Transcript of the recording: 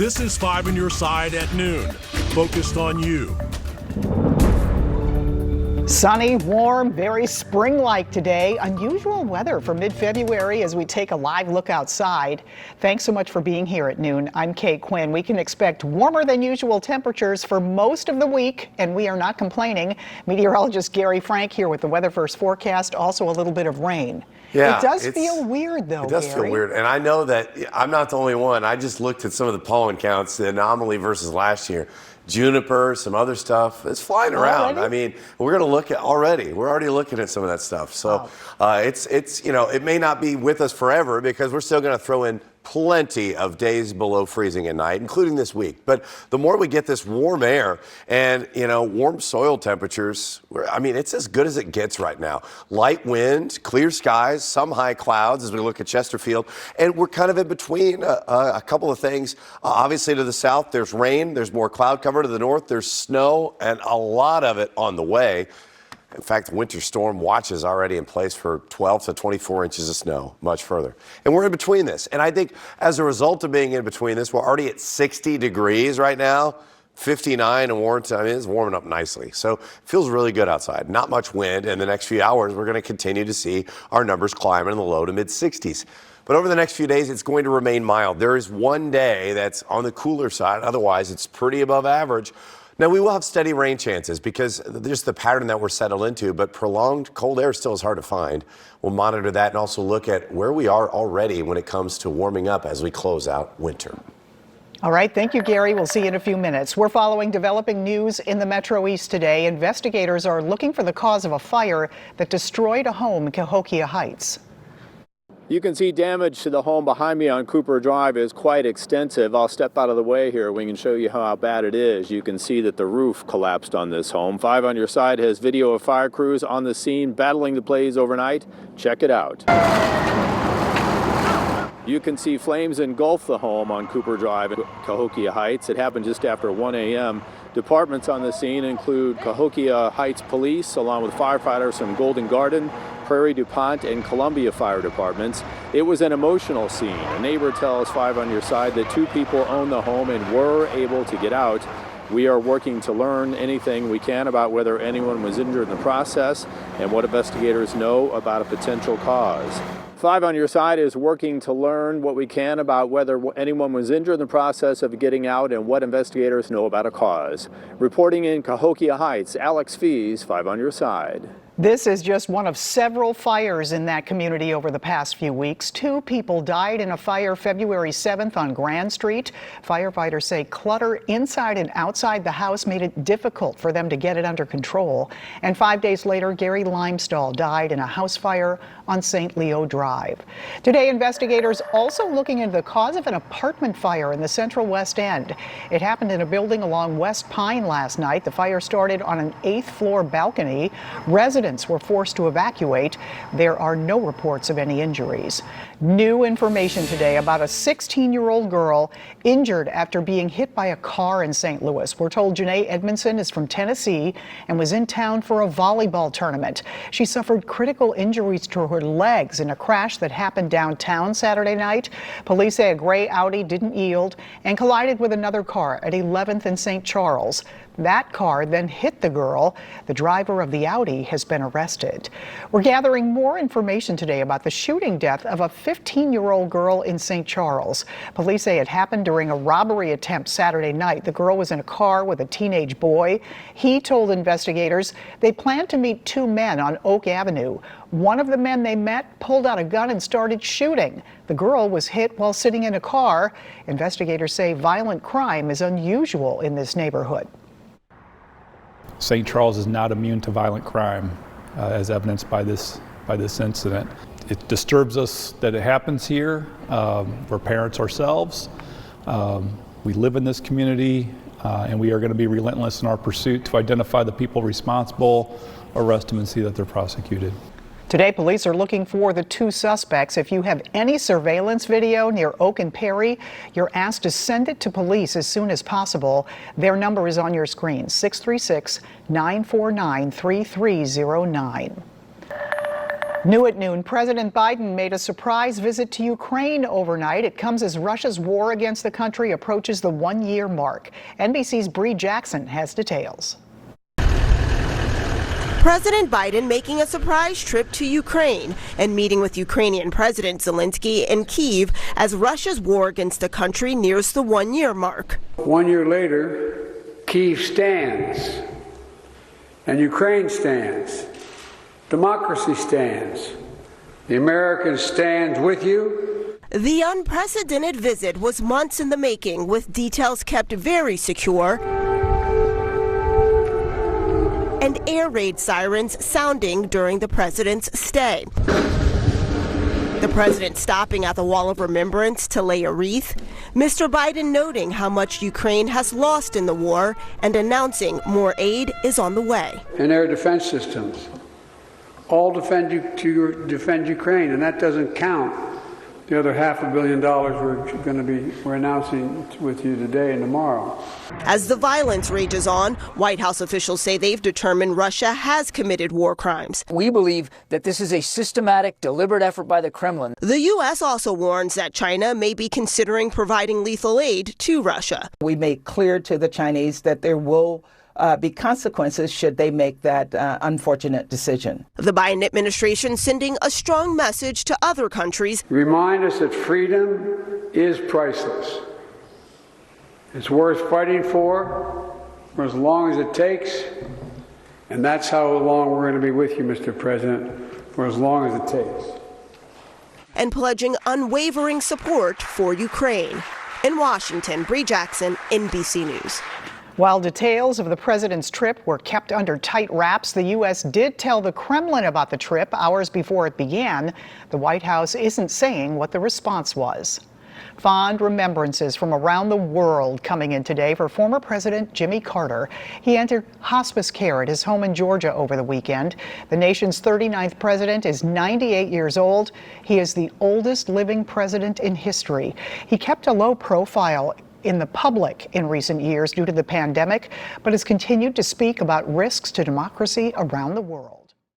This is 5 on your side at noon, focused on you. Sunny, warm, very spring-like today. Unusual weather for mid-February as we take a live look outside. Thanks so much for being here at noon. I'm Kay Quinn. We can expect warmer than usual temperatures for most of the week, and we are not complaining. Meteorologist Gary Frank here with the Weather First forecast. Also a little bit of rain. Yeah, it does feel weird, though, It does Gary. feel weird, and I know that I'm not the only one. I just looked at some of the pollen counts, the anomaly versus last year. Juniper, some other stuff. It's flying around. Already? I mean, we're going to look at already. We're already looking at some of that stuff. So it's you know, it may not be with us forever because we're still going to throw in plenty of days below freezing at night, including this week. But the more we get this warm air and, you know, warm soil temperatures, I mean, it's as good as it gets right now. Light wind, clear skies, some high clouds as we look at Chesterfield. And we're kind of in between a couple of things. Obviously, to the south, there's rain. There's more cloud cover. To the north, there's snow and a lot of it on the way. In fact, winter storm watch is already in place for 12 to 24 inches of snow, much further. And we're in between this. And I think as a result of being in between this, we're already at 60 degrees right now, 59 in Warrenton. I mean, it's warming up nicely. So it feels really good outside. Not much wind. And the next few hours, we're going to continue to see our numbers climbing in the low to mid 60s. But over the next few days, it's going to remain mild. There is one day that's on the cooler side. Otherwise, it's pretty above average. Now, we will have steady rain chances because just the pattern that we're settled into, but prolonged cold air still is hard to find. We'll monitor that and also look at where we are already when it comes to warming up as we close out winter. All right. Thank you, Gary. We'll see you in a few minutes. We're following developing news in the Metro East today. Investigators are looking for the cause of a fire that destroyed a home in Cahokia Heights. You can see damage to the home behind me on Cooper Drive is quite extensive. I'll step out of the way here. We can show you how bad it is. You can see that the roof collapsed on this home. 5 on your side has video of fire crews on the scene battling the blaze overnight. Check it out. You can see flames engulf the home on Cooper Drive in Cahokia Heights. It happened just after 1 a.m. Departments on the scene include Cahokia Heights Police, along with firefighters from Golden Garden, Prairie DuPont, and Columbia Fire Departments. It was an emotional scene. A neighbor tells 5 on your side that 2 people own the home and were able to get out. We are working to learn anything we can about whether anyone was injured in the process and what investigators know about a potential cause. 5 on your side is working to learn what we can about whether anyone was injured in the process of getting out and what investigators know about a cause. Reporting in Cahokia Heights, Alex Fees, 5 on your side. This is just one of several fires in that community over the past few weeks. 2 people died in a fire February 7th on Grand Street. Firefighters say clutter inside and outside the house made it difficult for them to get it under control. And 5 days later, Gary Limestall died in a house fire on St. Leo Drive. Today, investigators also looking into the cause of an apartment fire in the Central West End. It happened in a building along West Pine last night. The fire started on an 8th floor balcony. Residents were forced to evacuate. There are no reports of any injuries. New information today about a 16-year-old girl injured after being hit by a car in St. Louis. We're told Janae Edmondson is from Tennessee and was in town for a volleyball tournament. She suffered critical injuries to her legs in a crash that happened downtown Saturday night. Police say a gray Audi didn't yield and collided with another car at 11th and St. Charles. That car then hit the girl. The driver of the Audi has been arrested. We're gathering more information today about the shooting death of a 15-year-old girl in St. Charles. Police say it happened during a robbery attempt Saturday night. The girl was in a car with a teenage boy. He told investigators they planned to meet 2 men on Oak Avenue. One of the men they met pulled out a gun and started shooting. The girl was hit while sitting in a car. Investigators say violent crime is unusual in this neighborhood. St. Charles is not immune to violent crime, as evidenced by this incident. It disturbs us that it happens here. We're parents ourselves. We live in this community, and we are going to be relentless in our pursuit to identify the people responsible, arrest them, and see that they're prosecuted. Today, police are looking for the 2 suspects. If you have any surveillance video near Oak and Perry, you're asked to send it to police as soon as possible. Their number is on your screen, 636-949-3309. New at noon, President Biden made a surprise visit to Ukraine overnight. It comes as Russia's war against the country approaches the one-year mark. NBC's Bree Jackson has details. President Biden making a surprise trip to Ukraine and meeting with Ukrainian President Zelensky in Kyiv as Russia's war against the country nears the one-year mark. 1 year later, Kyiv stands, and Ukraine stands. Democracy stands. The Americans stand with you. The unprecedented visit was months in the making, with details kept very secure and air raid sirens sounding during the president's stay. The president stopping at the Wall of Remembrance to lay a wreath. Mr. Biden noting how much Ukraine has lost in the war and announcing more aid is on the way. And air defense systems. All defend Ukraine, and that doesn't count the other $500 million we're announcing with you today and tomorrow. As the violence rages on, White House officials say they've determined Russia has committed war crimes. We believe that this is a systematic, deliberate effort by the Kremlin. The U.S. also warns that China may be considering providing lethal aid to Russia. We made clear to the Chinese that there will be consequences should they make that unfortunate decision. The Biden administration sending a strong message to other countries. Remind us that freedom is priceless. It's worth fighting for as long as it takes, and that's how long we're going to be with you, Mr. President, for as long as it takes. And pledging unwavering support for Ukraine. In Washington, Bree Jackson, NBC News. While details of the president's trip were kept under tight wraps, the U.S. did tell the Kremlin about the trip hours before it began. The White House isn't saying what the response was. Fond remembrances from around the world coming in today for former President Jimmy Carter. He entered hospice care at his home in Georgia over the weekend. The nation's 39th president is 98 years old. He is the oldest living president in history. He kept a low profile in the public in recent years due to the pandemic, but has continued to speak about risks to democracy around the world.